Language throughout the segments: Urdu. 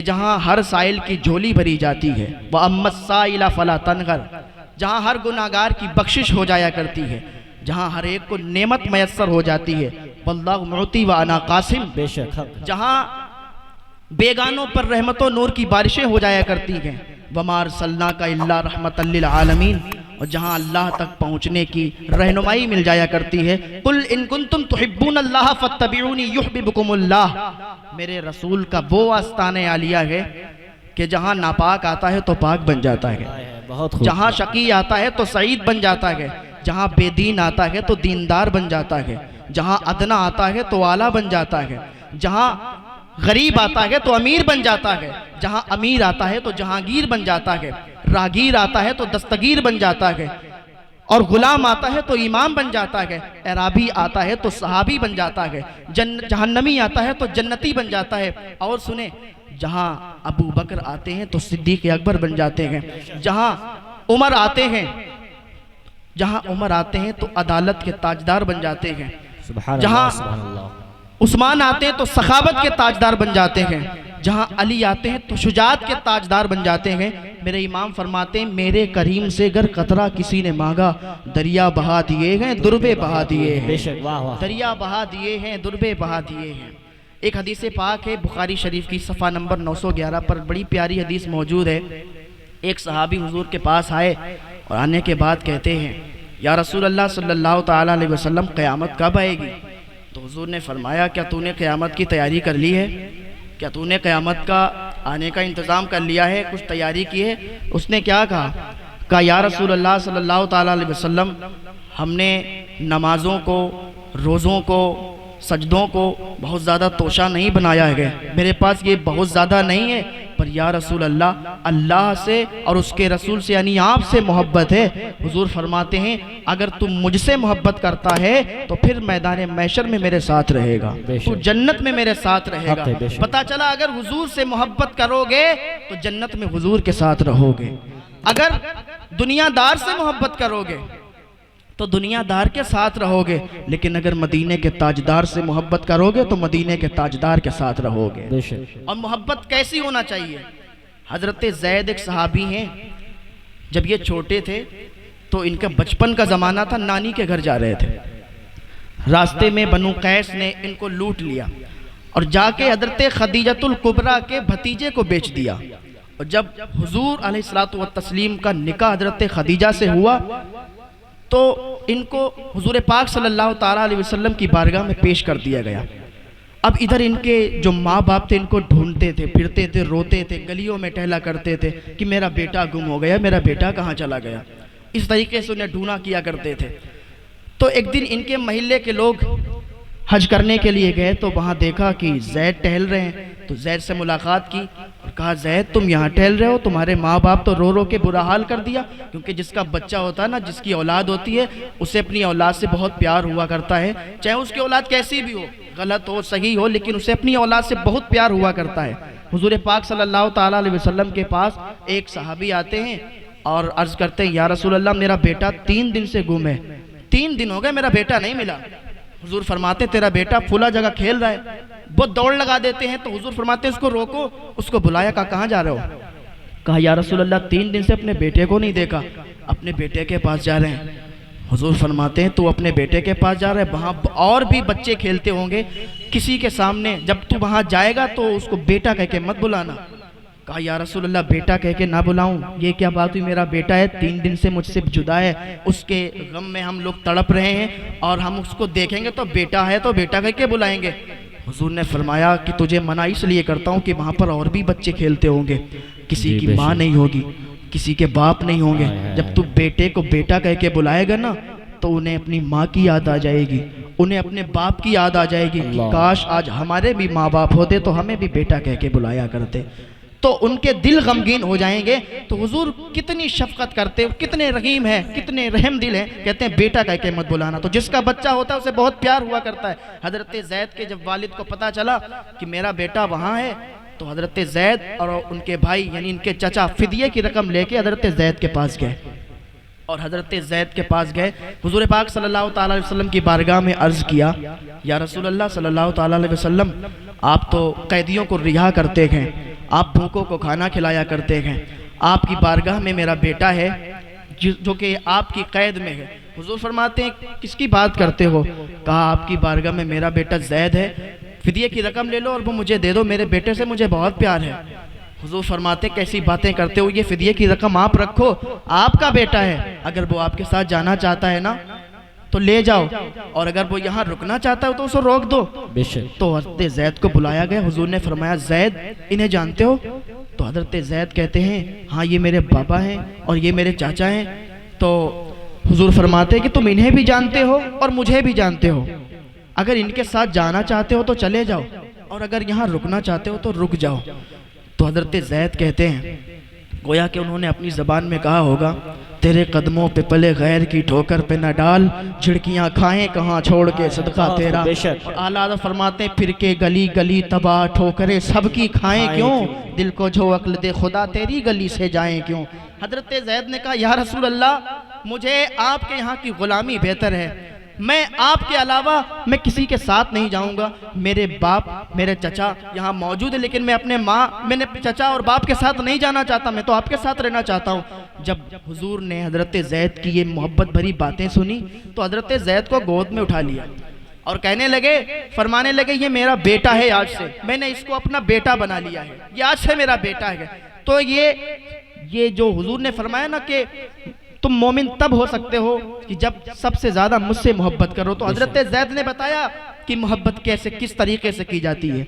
جہاں ہر سائل کی جھولی بھری جاتی ہے، وَأَمَّا السَّائِلَ فَلَا تَنْهَرْ، جہاں ہر گناہگار کی بخشش ہو جایا کرتی ہے، جہاں ہر ایک کو نعمت میسر ہو جاتی ہے، وَاللَّهُ مُعْطِي وَأَنَا قَاسِمٌ، بے شک حق، جہاں بیگانوں پر رحمت و نور کی بارشیں ہو جایا کرتی ہیں، وَمَا أَرْسَلْنَاكَ إِلَّا رَحْمَةً لِلْعَالَمِينَ، اور جہاں اللہ تک پہنچنے کی رہنمائی مل جایا کرتی ہے، قُلْ إِن كُنتُمْ تُحِبُّونَ اللَّهَ فَاتَّبِعُونِي يُحْبِبْكُمُ اللَّهُ، میرے رسول کا وہ آستانِ عالیہ ہے کہ جہاں ناپاک آتا ہے تو پاک بن جاتا ہے، بہت خوب، جہاں شقی آتا ہے تو سعید بن جاتا ہے، جہاں بے دین آتا ہے تو دیندار بن جاتا ہے، جہاں ادنا آتا ہے تو اعلیٰ بن جاتا ہے، جہاں غریب آتا ہے تو امیر بن جاتا ہے، جہاں امیر آتا ہے تو جہانگیر بن جاتا ہے، راہگیر آتا ہے تو دستگیر بن جاتا ہے، اور غلام آتا ہے تو امام بن جاتا ہے، اعرابی آتا ہے تو صحابی بن جاتا ہے، جہنمی آتا ہے تو جنتی بن جاتا ہے، اور سنیں جہاں ابو بکر آتے ہیں تو صدیق اکبر بن جاتے ہیں، جہاں عمر آتے ہیں تو عدالت کے تاجدار بن جاتے ہیں، سبحان جہاں اللہ سبحان اللہ، عثمان آتے ہیں تو سخاوت کے تاجدار بن جاتے ہیں، جہاں علی آتے ہیں تو شجاعت کے تاجدار بن جاتے ہیں۔ میرے امام فرماتے ہیں میرے کریم سے گر قطرہ کسی نے مانگا، دریا بہا دیے ہیں دربے بہا دیے بے ہیں، شک، واہ واہ، دریا بہا دیے ہیں دربے بہا دیے ہیں۔ ایک حدیث پاک ہے بخاری شریف کی صفحہ نمبر 911 پر، بڑی پیاری حدیث موجود ہے۔ ایک صحابی حضور کے پاس آئے اور آنے کے بعد کہتے ہیں یا رسول اللہ صلی اللہ تعالیٰ علیہ وسلم قیامت کب آئے گی؟ تو حضور نے فرمایا کیا تو نے قیامت کی تیاری کر لی ہے؟ کیا تو نے قیامت کا آنے کا انتظام کر لیا ہے، کچھ تیاری کی ہے؟ اس نے کیا کہا یا رسول اللہ صلی اللہ تعالیٰ علیہ وسلم ہم نے نمازوں کو، روزوں کو، سجدوں کو بہت زیادہ توشہ نہیں بنایا ہے، میرے پاس یہ بہت زیادہ نہیں ہے، پر یا رسول اللہ اللہ سے اور اس کے رسول سے یعنی آپ سے محبت ہے۔ حضور فرماتے ہیں اگر تم مجھ سے محبت کرتا ہے تو پھر میدان محشر میں میرے ساتھ رہے گا، تو جنت میں میرے ساتھ رہے گا۔ پتہ چلا اگر حضور سے محبت کرو گے تو جنت میں حضور کے ساتھ رہو گے، اگر دنیا دار سے محبت کرو گے تو دنیا دار کے ساتھ رہو گے، لیکن اگر مدینے کے تاجدار سے محبت کرو گے تو مدینے کے تاجدار کے ساتھ رہو گے۔ اور محبت کیسی ہونا چاہیے؟ حضرت زید ایک صحابی ہیں، جب یہ چھوٹے تھے تو ان کا بچپن کا زمانہ تھا، نانی کے گھر جا رہے تھے، راستے میں بنو قیس نے ان کو لوٹ لیا اور جا کے حضرت خدیجۃ الکبریٰ کے بھتیجے کو بیچ دیا، اور جب حضور علیہ الصلوۃ والتسلیم کا نکاح حضرت خدیجہ سے ہوا تو ان کو حضور پاک صلی اللہ تعالیٰ علیہ وسلم کی بارگاہ میں پیش کر دیا گیا۔ اب ادھر ان کے جو ماں باپ تھے ان کو ڈھونڈتے تھے، پھرتے تھے، روتے تھے، گلیوں میں ٹہلا کرتے تھے کہ میرا بیٹا گم ہو گیا، میرا بیٹا کہاں چلا گیا، اس طریقے سے انہیں ڈھونڈا کیا کرتے تھے۔ تو ایک دن ان کے محلے کے لوگ حج کرنے کے لیے گئے تو وہاں دیکھا کہ زید ٹہل رہے ہیں، تو زید سے ملاقات کی اور کہا زید تم یہاں ٹہل رہے ہو، تمہارے ماں باپ تو رو رو کے برا حال کر دیا، کیونکہ جس کا بچہ ہوتا ہے نا، جس کی اولاد ہوتی ہے، اسے اپنی اولاد سے بہت پیار ہوا کرتا ہے، چاہے اس کی اولاد کیسی بھی ہو، غلط ہو صحیح ہو، لیکن اسے اپنی اولاد سے بہت پیار ہوا کرتا ہے۔ حضور پاک صلی اللہ تعالیٰ علیہ وسلم کے پاس ایک صحابی آتے ہیں اور عرض کرتے ہیں یا رسول اللہ میرا بیٹا 3 دن سے گم ہے، 3 دن ہو گئے میرا بیٹا نہیں ملا۔ حضور فرماتے تیرا بیٹا فلاں جگہ کھیل رہا ہے، بہت دوڑ لگا دیتے ہیں، تو حضور فرماتے ہیں اس کو روکو، اس کو بلایا، کہاں جا رہے ہو؟ کہا یا رسول اللہ 3 دن سے اپنے بیٹے کو نہیں دیکھا، اپنے بیٹے کے پاس جا رہے ہیں۔ حضور فرماتے ہیں تو اپنے بیٹے کے پاس جا رہے ہیں، وہاں اور بھی بچے کھیلتے ہوں گے، کسی کے سامنے جب تو وہاں جائے گا تو اس کو بیٹا کہہ کے مت بلانا۔ کہا یا رسول اللہ بیٹا کہہ کے نہ بلاؤں، یہ کیا بات ہوئی، میرا بیٹا ہے 3 دن سے مجھ سے جدا ہے، اس کے غم میں ہم لوگ تڑپ رہے ہیں اور ہم اس کو دیکھیں گے تو بیٹا ہے تو بیٹا کہہ کے بلائیں گے۔ حضور نے فرمایا کہ تجھے منع اس لیے کرتا ہوں کہ وہاں پر اور بھی بچے کھیلتے ہوں گے، کسی کی ماں نہیں ہوگی، کسی کے باپ نہیں ہوں گے، جب تو بیٹے کو بیٹا کہہ کے بلائے گا نا تو انہیں اپنی ماں کی یاد آ جائے گی، انہیں اپنے باپ کی یاد آ جائے گی کہ کاش آج ہمارے بھی ماں باپ ہوتے تو ہمیں بھی بیٹا کہہ کے بلایا کرتے، تو ان کے دل غمگین ہو جائیں گے۔ تو حضور کتنی شفقت کرتے، کتنے رحیم ہیں، کتنے رحم دل ہیں، کہتے ہیں بیٹا کہہ کے مت بلانا، تو جس کا بچہ ہوتا ہے اسے بہت پیار ہوا کرتا ہے۔ حضرت زید کے جب والد کو پتا چلا کہ میرا بیٹا وہاں ہے تو حضرت زید اور ان کے بھائی یعنی ان کے چچا فدیے کی رقم لے کے حضرت زید کے پاس گئے، اور حضرت زید کے پاس گئے، حضور پاک صلی اللہ تعالیٰ علیہ وسلم کی بارگاہ میں عرض کیا یا رسول اللہ صلی اللہ تعالیٰ علیہ وسلم آپ تو قیدیوں کو رہا کرتے ہیں، آپ بھوکوں کو کھانا کھلایا کرتے ہیں، آپ کی بارگاہ میں میرا بیٹا ہے جو کہ آپ کی قید میں ہے۔ حضور فرماتے ہیں کس کی بات کرتے ہو؟ کہا آپ کی بارگاہ میں میرا بیٹا زید ہے، فدیے کی رقم لے لو اور وہ مجھے دے دو، میرے بیٹے سے مجھے بہت پیار ہے۔ حضور فرماتے ہیں کیسی باتیں کرتے ہو، یہ فدیے کی رقم آپ رکھو، آپ کا بیٹا ہے، اگر وہ آپ کے ساتھ جانا چاہتا ہے نا تو لے جاؤ، اور اگر وہ یہاں رکنا چاہتا ہے تو اسے روک دو۔ تو حضرت زید کو بلایا گیا، حضور نے فرمایا زید انہیں جانتے ہو؟ تو حضرت زید کہتے ہیں ہاں یہ میرے بابا ہیں اور یہ میرے چاچا ہیں۔ تو حضور فرماتے ہیں کہ تم انہیں بھی جانتے ہو اور مجھے بھی جانتے ہو، اگر ان کے ساتھ جانا چاہتے ہو تو چلے جاؤ، اور اگر یہاں رکنا چاہتے ہو تو رک جاؤ۔ تو حضرت زید کہتے ہیں گویا کہ انہوں نے اپنی زبان میں کہا ہوگا تیرے قدموں پہ پلے غیر کی ٹھوکر پہ نہ ڈال، جھڑکیاں کھائیں کہاں چھوڑ کے صدقہ تیرا۔ اور اعلیٰ حضرت فرماتے ہیں پھر کے گلی گلی تباہ ٹھوکریں سب کی کھائیں کیوں، دل کو جو عقل دے خدا تیری گلی سے جائیں کیوں۔ حضرت زید نے کہا یا رسول اللہ مجھے آپ کے یہاں کی غلامی بہتر ہے، میں آپ کے علاوہ میں کسی کے ساتھ نہیں جاؤں گا، میرے باپ میرے چچا یہاں موجود ہے لیکن میں اپنے میں نے چچا اور باپ کے ساتھ نہیں جانا چاہتا، میں تو آپ کے ساتھ رہنا چاہتا ہوں۔ جب حضور نے حضرت زید کی یہ محبت بھری باتیں سنی تو حضرت زید کو گود میں اٹھا لیا اور کہنے لگے فرمانے لگے یہ میرا بیٹا ہے، آج سے میں نے اس کو اپنا بیٹا بنا لیا ہے، یہ آج سے میرا بیٹا ہے۔ تو یہ جو حضور نے فرمایا نا کہ تم مومن تب ہو سکتے ہو کہ جب سب سے زیادہ مجھ سے محبت کرو، تو حضرت زید نے بتایا کہ محبت کیسے کس طریقے سے کی جاتی ہے۔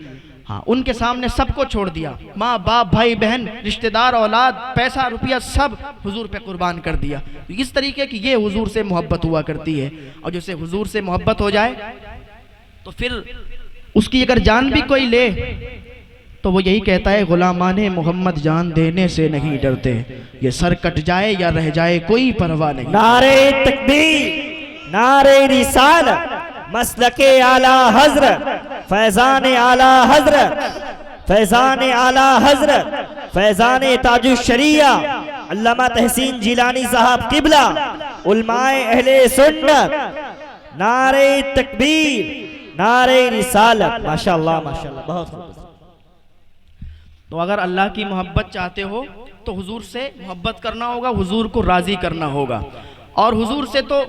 ہاں ان کے سامنے سب کو چھوڑ دیا، ماں باپ بھائی بہن رشتہ دار اولاد پیسہ روپیہ سب حضور پہ قربان کر دیا۔ اس طریقے کی یہ حضور سے محبت ہوا کرتی ہے، اور جسے حضور سے محبت ہو جائے تو پھر اس کی اگر جان بھی کوئی لے تو وہ یہی کہتا ہے غلامان محمد جان دینے سے نہیں ڈرتے، یہ سر کٹ جائے یا رہ جائے کوئی پرواہ نہیں۔ نعرہ تکبیر، نعرہ رسالت، مسلک اعلی حضرت، فیضان اعلی حضرت، فیضان اعلی حضرت، فیضان تاج الشریعہ علامہ تحسین جیلانی صاحب قبلہ، علماء اہل سنت، نعرہ تکبیر، نعرہ رسالت۔ ماشاءاللہ ماشاءاللہ، بہت خوب۔ تو اگر اللہ کی محبت چاہتے ہو تو حضور سے محبت کرنا ہوگا، حضور کو راضی کرنا ہوگا، اور حضور سے تو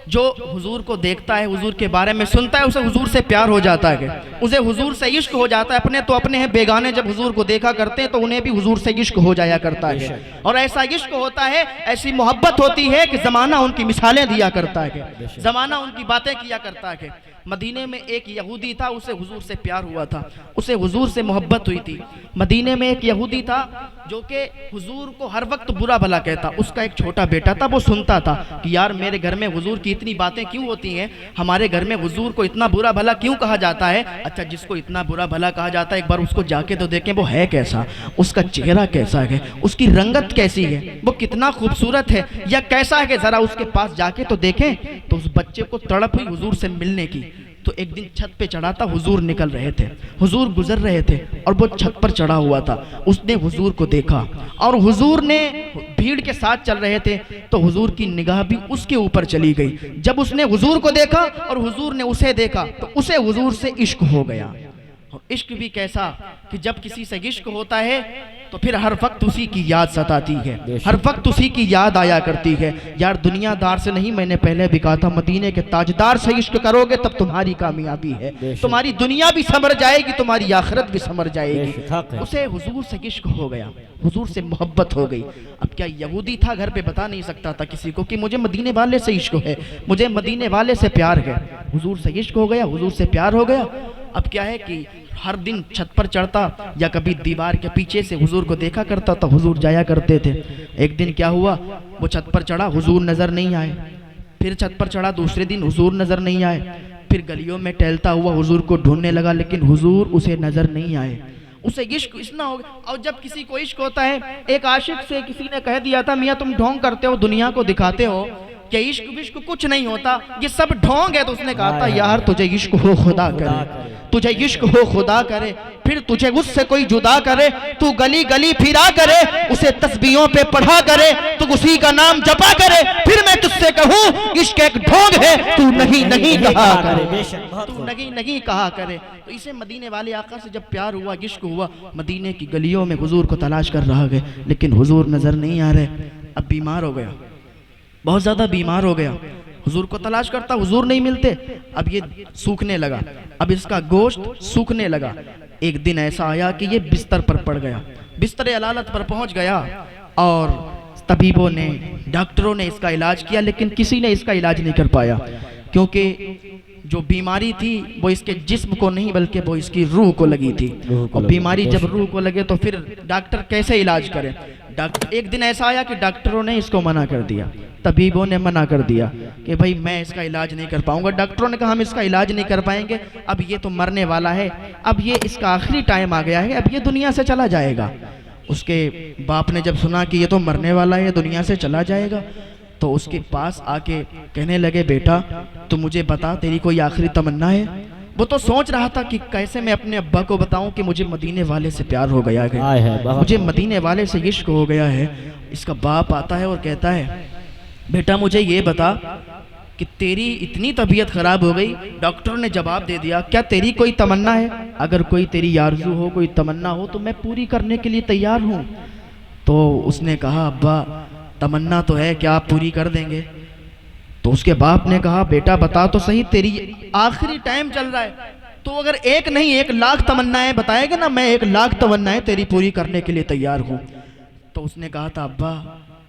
جو حضور کو دیکھتا ہے حضور کے بارے میں سنتا ہے اسے حضور سے پیار ہو جاتا ہے، اسے حضور سے عشق ہو جاتا ہے۔ اپنے تو اپنے ہیں، بیگانے جب حضور کو دیکھا کرتے ہیں تو انہیں بھی حضور سے عشق ہو جایا کرتا ہے، اور ایسا عشق ہوتا ہے، ایسی محبت ہوتی ہے کہ زمانہ ان کی مثالیں دیا کرتا ہے، زمانہ ان کی باتیں کیا کرتا ہے۔ مدینے میں ایک یہودی تھا، اسے حضور سے پیار ہوا تھا، اسے حضور سے محبت ہوئی تھی۔ مدینے میں ایک یہودی تھا جو کہ حضور کو ہر وقت برا بھلا کہتا، اس کا ایک چھوٹا بیٹا تھا، وہ سنتا تھا کہ یار میرے گھر میں حضور کی اتنی باتیں کیوں ہوتی ہیں، ہمارے گھر میں حضور کو اتنا برا بھلا کیوں کہا جاتا ہے۔ اچھا جس کو اتنا برا بھلا کہا جاتا ہے ایک بار اس کو جا کے تو دیکھیں وہ ہے کیسا، اس کا چہرہ کیسا ہے، اس کی رنگت کیسی ہے، وہ کتنا خوبصورت ہے یا کیسا ہے، کہ ذرا اس کے پاس جا کے تو دیکھیں۔ تو اس بچے کو تڑپ ہوئی حضور سے ملنے کی، تو ایک دن چھت پہ چڑھا تھا، حضور نکل رہے تھے، حضور گزر رہے تھے اور وہ چھت پر چڑھا ہوا تھا، اس نے حضور کو دیکھا اور حضور نے بھیڑ کے ساتھ چل رہے تھے تو حضور کی نگاہ بھی اس کے اوپر چلی گئی۔ جب اس نے حضور کو دیکھا اور حضور نے اسے دیکھا تو اسے حضور سے عشق ہو گیا۔ اور عشق بھی کیسا کہ جب کسی سے عشق ہوتا ہے تو پھر ہر وقت اسی کی یاد ستاتی ہے، ہر وقت اسی کی یاد آیا کرتی ہے۔ یار دنیا دار سے نہیں، میں نے پہلے بھی کہا تھا، مدینے کے تاجدار سے عشق کرو گے تب تمہاری کامیابی ہے، تمہاری دنیا بھی سنور جائے گی، تمہاری آخرت بھی سنور جائے گی۔ اسے حضور سے عشق ہو گیا، حضور سے محبت ہو گئی۔ اب کیا یہودی تھا، گھر پہ بتا نہیں سکتا تھا کسی کو کہ مجھے مدینے والے سے عشق ہے، مجھے مدینے والے سے پیار ہے۔ حضور سے عشق ہو گیا، حضور سے پیار ہو گیا۔ اب کیا ہے کہ ہر دن چھت پر چڑھتا یا کبھی دیوار کے پیچھے سے حضور کو دیکھا کرتا تو حضور جایا کرتے تھے۔ ایک دن کیا ہوا، وہ چھت پر چڑھا، حضور نظر نہیں آئے، پھر چھت پر چڑھا، دوسرے دن حضور نظر نہیں آئے، پھر گلیوں میں ٹہلتا ہوا حضور کو ڈھونڈنے لگا لیکن حضور اسے نظر نہیں آئے۔ اسے عشق اتنا ہو گیا۔ اور جب کسی کو عشق ہوتا ہے، ایک عاشق سے کسی نے کہہ دیا تھا میاں تم ڈھونگ کرتے ہو، دنیا کو دکھاتے ہو کہ عشق وشق کچھ نہیں ہوتا، یہ سب ڈھونگ ہے، تو اس نے کہا تھا یار تجھے عشق ہو خدا کرے، تجھے عشق ہو خدا کرے، پھر تجھے اس سے کوئی جدا کرے، تو گلی گلی پھرا کرے، اسے تسبیحوں پہ پڑھا کرے، تو اسی کا نام جپا کرے، پھر میں تجھ سے کہوں عشق ایک ڈھونگ ہے، تو نہیں نہیں کہا کرے، تو نہیں نہیں کہا کرے۔ تو اسے مدینے والے آقا سے جب پیار ہوا، عشق ہوا، مدینے کی گلیوں میں حضور کو تلاش کر رہا گئے، لیکن حضور نظر نہیں آ رہے۔ اب بیمار ہو گیا، بہت زیادہ بیمار ہو گیا، حضور کو تلاش کرتا، حضور نہیں ملتے۔ اب یہ سوکھنے لگا، اب اس کا گوشت سوکھنے لگا۔ ایک دن ایسا آیا کہ یہ بستر پر پڑ گیا، بستر علالت پر پہنچ گیا، اور طبیبوں نے، ڈاکٹروں نے اس کا علاج کیا، لیکن کسی نے اس کا علاج نہیں کر پایا، کیونکہ جو بیماری تھی وہ اس کے جسم کو نہیں بلکہ وہ اس کی روح کو لگی تھی، اور بیماری جب روح کو لگے تو پھر ڈاکٹر کیسے علاج کرے۔ ایک دن ایسا آیا کہ ڈاکٹروں نے اس کو منع کر دیا، طبیبوں نے منع کر دیا کہ بھائی میں اس کا علاج نہیں کر پاؤں گا۔ ڈاکٹروں نے کہا ہم اس کا علاج نہیں کر پائیں گے، اب یہ تو مرنے والا ہے، اب یہ اس کا آخری ٹائم آ گیا ہے، اب یہ دنیا سے چلا جائے گا۔ اس کے باپ نے جب سنا کہ یہ تو مرنے والا ہے، دنیا سے چلا جائے گا، تو اس کے پاس آ کے کہنے لگے بیٹا تو مجھے بتا تیری کوئی آخری تمنا ہے؟ وہ تو سوچ رہا تھا کہ کیسے میں اپنے ابا کو بتاؤں کہ مجھے مدینے والے سے پیار ہو گیا ہے، مجھے مدینے والے سے عشق ہو گیا ہے۔ اس کا باپ آتا ہے اور کہتا ہے بیٹا مجھے یہ بتا کہ تیری اتنی طبیعت خراب ہو گئی، ڈاکٹر نے جواب دے دیا کیا تیری کوئی تمنا ہے؟ اگر کوئی تیری آرزو ہو، کوئی تمنا ہو تو میں پوری کرنے کے لیے تیار ہوں۔ تو اس نے کہا ابا تمنا تو ہے، کیا آپ پوری کر دیں گے؟ تو اس کے باپ نے کہا بیٹا بتا تو صحیح، تیری آخری ٹائم چل رہا ہے، تو اگر ایک نہیں 1,00,000 تمنائیں بتائے گا نا، میں 1,00,000 تمنائیں تیری پوری کرنے کے لیے تیار ہوں۔ تو اس نے کہا تھا ابا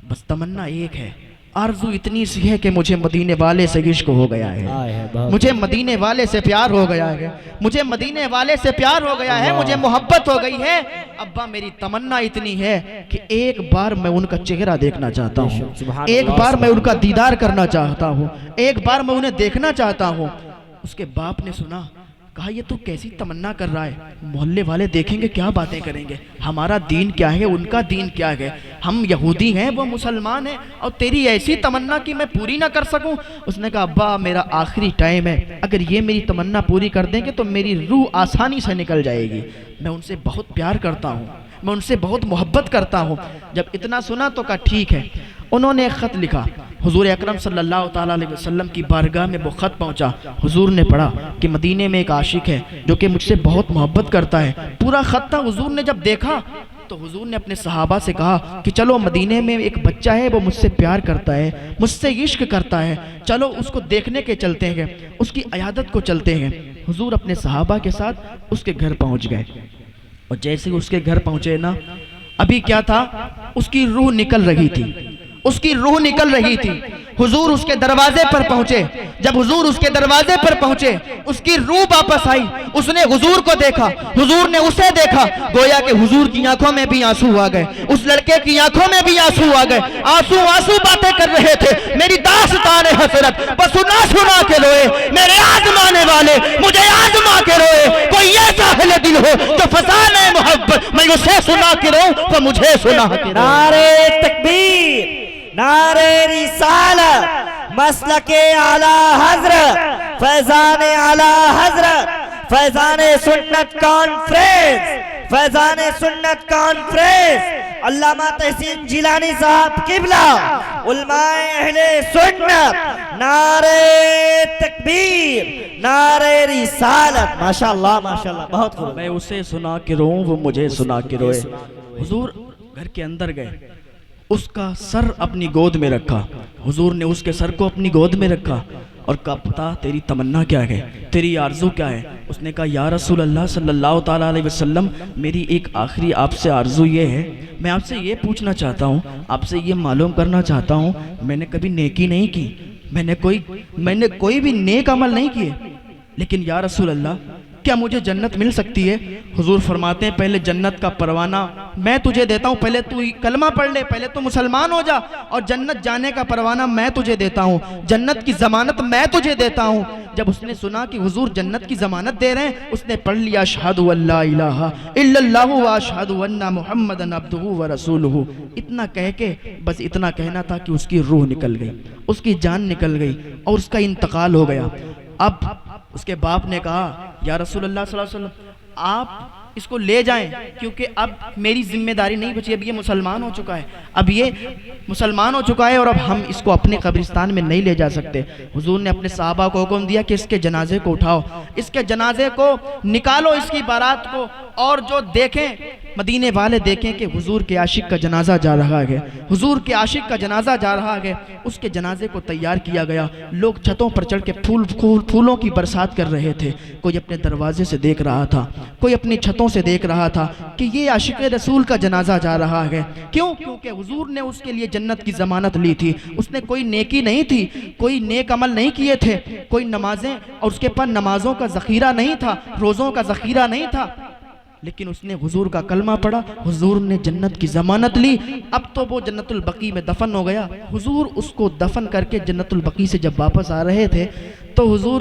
بس تمنا ایک ہے، آرزو اتنی سی ہے کہ مجھے مدینے والے سے عشق ہو گیا ہے، مجھے مدینے والے سے پیار ہو گیا ہے، مجھے مدینے والے سے پیار ہو گیا ہے، مجھے محبت ہو گئی ہے۔ ابا میری تمنا اتنی ہے کہ ایک بار میں ان کا چہرہ دیکھنا چاہتا ہوں، ایک بار میں ان کا دیدار کرنا چاہتا ہوں، ایک بار میں انہیں دیکھنا چاہتا ہوں۔ اس کے باپ نے سنا، کہا یہ تو کیسی تمنا کر رہا ہے، محلے والے دیکھیں گے کیا باتیں کریں گے، ہمارا دین کیا ہے ان کا دین کیا ہے، ہم یہودی ہیں وہ مسلمان ہیں، اور تیری ایسی تمنا کہ میں پوری نہ کر سکوں۔ اس نے کہا ابا میرا آخری ٹائم ہے، اگر یہ میری تمنا پوری کر دیں گے تو میری روح آسانی سے نکل جائے گی، میں ان سے بہت پیار کرتا ہوں، میں ان سے بہت محبت کرتا ہوں۔ جب اتنا سنا تو کہا ٹھیک ہے۔ انہوں نے ایک خط لکھا، حضور اکرم صلی اللہ تعالیٰ علیہ وسلم کی بارگاہ میں وہ خط پہنچا، حضور نے پڑھا کہ مدینے میں ایک عاشق ہے جو کہ مجھ سے بہت محبت کرتا ہے۔ پورا خط تھا، حضور نے جب دیکھا تو حضور نے اپنے صحابہ سے کہا کہ چلو مدینے میں ایک بچہ ہے وہ مجھ سے پیار کرتا ہے، مجھ سے عشق کرتا ہے، چلو اس کو دیکھنے کے چلتے ہیں، اس کی عیادت کو چلتے ہیں۔ حضور اپنے صحابہ کے ساتھ اس کے گھر پہنچ گئے، اور جیسے اس کے گھر پہنچے نا، ابھی کیا تھا، اس کی روح نکل رہی تھی، اس کی روح نکل رہی تھی۔ حضور اس کے دروازے پر پہنچے، جب حضور اس کے دروازے پر پہنچے اس کی روح واپس آئی، اس نے حضور کو دیکھا، حضور نے اسے دیکھا، گویا کہ حضور کی آنکھوں میں بھی آنسو آ گئے، اس لڑکے کی آنکھوں میں بھی آنسو آ گئے، آنسو آنسو باتیں کر رہے تھے، میری داستان حسرت وہ سنا سنا کے روئے، میرے آزمانے والے مجھے آزما کے روئے، کوئی ایسا اہل دل ہو جو فسانہ محبت میں اسے سنا کے رو تو مجھے سنا کے رو۔ نعرہ تکبیر، نعرہ رسالت، مسلک اعلی حضرت، فیضان اعلی حضرت، فیضان سنت کانفرنس، فیضان سنت کانفرنس، علامہ تحسین جیلانی صاحب قبلہ، علماء اہل سنت، نعرہ تکبیر، نعرہ رسالت۔ ماشاءاللہ ماشاءاللہ، بہت خوب۔ میں اسے سنا کے رو وہ مجھے سنا کے روئے۔ حضور گھر کے اندر گئے، اس کا سر اپنی گود میں رکھا، حضور نے اس کے سر کو اپنی گود میں رکھا اور کہا پتا تیری تمنا کیا ہے، تیری آرزو کیا ہے؟ اس نے کہا یا رسول اللہ صلی اللہ تعالیٰ علیہ وسلم، میری ایک آخری آپ سے آرزو یہ ہے، میں آپ سے یہ پوچھنا چاہتا ہوں، آپ سے یہ معلوم کرنا چاہتا ہوں، میں نے کبھی نیکی نہیں کی، میں نے کوئی بھی نیک عمل نہیں کیے، لیکن یا رسول اللہ کیا مجھے جنت مل سکتی ہے؟ حضور فرماتے ہیں پہلے جنت کا پروانہ میں تجھے دیتا ہوں، پہلے تو کلمہ پڑھ لے، پہلے تو مسلمان ہو جا، اور جنت جانے کا پروانہ میں تجھے دیتا ہوں، جنت کی ضمانت میں تجھے دیتا ہوں۔ جب اس نے سنا کہ حضور جنت کی ضمانت دے رہے ہیں، اس نے پڑھ لیا اشہد ان لا الہ الا اللہ واشہد ان محمدًا عبدہ ورسولہ۔ اتنا کہہ کے بس اتنا کہنا تھا کہ اس کی روح نکل گئی، اس کی جان نکل گئی اور اس کا انتقال ہو گیا۔ اب اس کے باپ نے کہا یا رسول اللہ صلی اللہ علیہ وسلم آپ اس کو لے جائیں کیونکہ اب میری ذمہ داری نہیں بچی، اب یہ مسلمان ہو چکا ہے، اب یہ مسلمان ہو چکا ہے اور اب ہم اس کو اپنے قبرستان میں نہیں لے جا سکتے۔ حضور نے اپنے صحابہ کو حکم دیا کہ اس کے جنازے کو اٹھاؤ، اس کے جنازے کو نکالو، اس کی بارات کو، اور جو دیکھیں مدینے والے دیکھیں کہ حضور کے عاشق کا جنازہ جا رہا ہے، حضور کے عاشق کا جنازہ جا رہا ہے۔ اس کے جنازے کو تیار کیا گیا، لوگ چھتوں پر چڑھ کے پھولوں کی برسات کر رہے تھے، کوئی اپنے دروازے سے دیکھ رہا تھا، کوئی اپنی چھتوں سے دیکھ رہا تھا کہ یہ عاشق رسول کا جنازہ جا رہا ہے۔ کیوں؟ کیونکہ حضور نے اس کے لیے جنت کی ضمانت لی تھی، اس نے کوئی نیکی نہیں تھی، کوئی نیک عمل نہیں کیے تھے، کوئی نمازیں اور اس کے پاس نمازوں کا ذخیرہ نہیں تھا، روزوں کا ذخیرہ نہیں تھا، لیکن اس نے حضور کا کلمہ پڑھا، حضور نے جنت کی ضمانت لی۔ اب تو وہ جنت البقیع میں دفن ہو گیا۔ حضور اس کو دفن کر کے جنت البقیع سے جب واپس آ رہے تھے تو حضور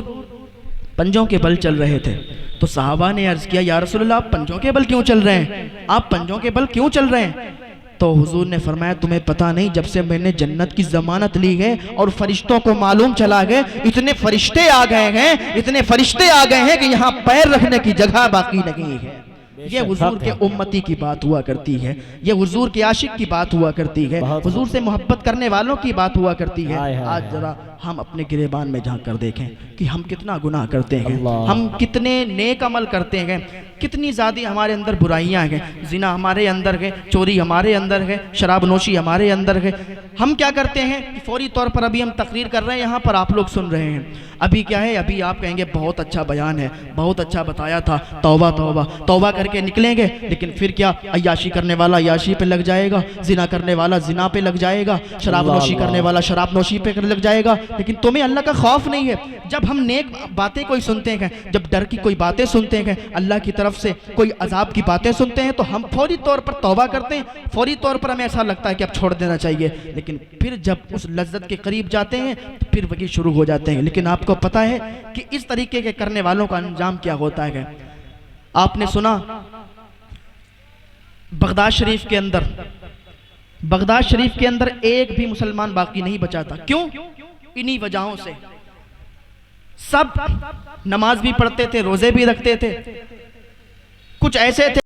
پنجوں کے بل چل رہے تھے، تو صحابہ نے عرض کیا یا رسول اللہ آپ پنجوں کے بل کیوں چل رہے ہیں؟ آپ پنجوں کے بل کیوں چل رہے ہیں؟ تو حضور نے فرمایا تمہیں پتہ نہیں جب سے میں نے جنت کی ضمانت لی ہے اور فرشتوں کو معلوم چلا گئے، اتنے فرشتے آ گئے ہیں، اتنے فرشتے آ گئے ہیں کہ یہاں پیر رکھنے کی جگہ باقی نہیں ہے۔ یہ حضور کے امتی کی بات ہوا کرتی ہے، یہ حضور کے عاشق کی بات ہوا کرتی ہے، حضور سے محبت کرنے والوں کی بات ہوا کرتی ہے۔ آج ذرا ہم اپنے گریبان میں جھانک کر دیکھیں کہ ہم کتنا گناہ کرتے ہیں، ہم کتنے نیک عمل کرتے ہیں، کتنی زیادہ ہمارے اندر برائیاں ہیں، زنا ہمارے اندر ہے، چوری ہمارے اندر ہے، شراب نوشی ہمارے اندر ہے۔ ہم کیا کرتے ہیں کہ فوری طور پر ابھی ہم تقریر کر رہے ہیں، یہاں پر آپ لوگ سن رہے ہیں، ابھی کیا ہے، ابھی آپ کہیں گے بہت اچھا بیان ہے، بہت اچھا بتایا تھا، توبہ توبہ توبہ کر کے نکلیں گے، لیکن پھر کیا، عیاشی کرنے والا عیاشی پہ لگ جائے گا، زنا کرنے والا زنا پہ لگ جائے گا، شراب نوشی کرنے والا شراب نوشی پہ لگ جائے گا، لیکن تمہیں اللہ کا خوف نہیں ہے۔ جب ہم نیک باتیں کوئی سنتے ہیں، جب ڈر کی کوئی باتیں سنتے ہیں، اللہ کی طرف سے کوئی عذاب کی باتیں سنتے ہیں، تو ہم فوری طور پر توبہ کرتے ہیں، فوری طور پر ہمیں ایسا لگتا ہے کہ اب چھوڑ دینا چاہیے، لیکن پھر جب اس لذت کے قریب جاتے ہیں تو پھر وہی شروع ہو جاتے ہیں۔ لیکن آپ کو پتہ ہے کہ اس طریقے کے کرنے والوں کا انجام کیا ہوتا ہے؟ آپ نے سنا بغداد شریف کے اندر ایک بھی مسلمان باقی نہیں بچا تھا۔ کیوں؟ انہی وجہوں سے۔ سب نماز بھی پڑھتے تھے، روزے بھی رکھتے تھے، کچھ ایسے تھے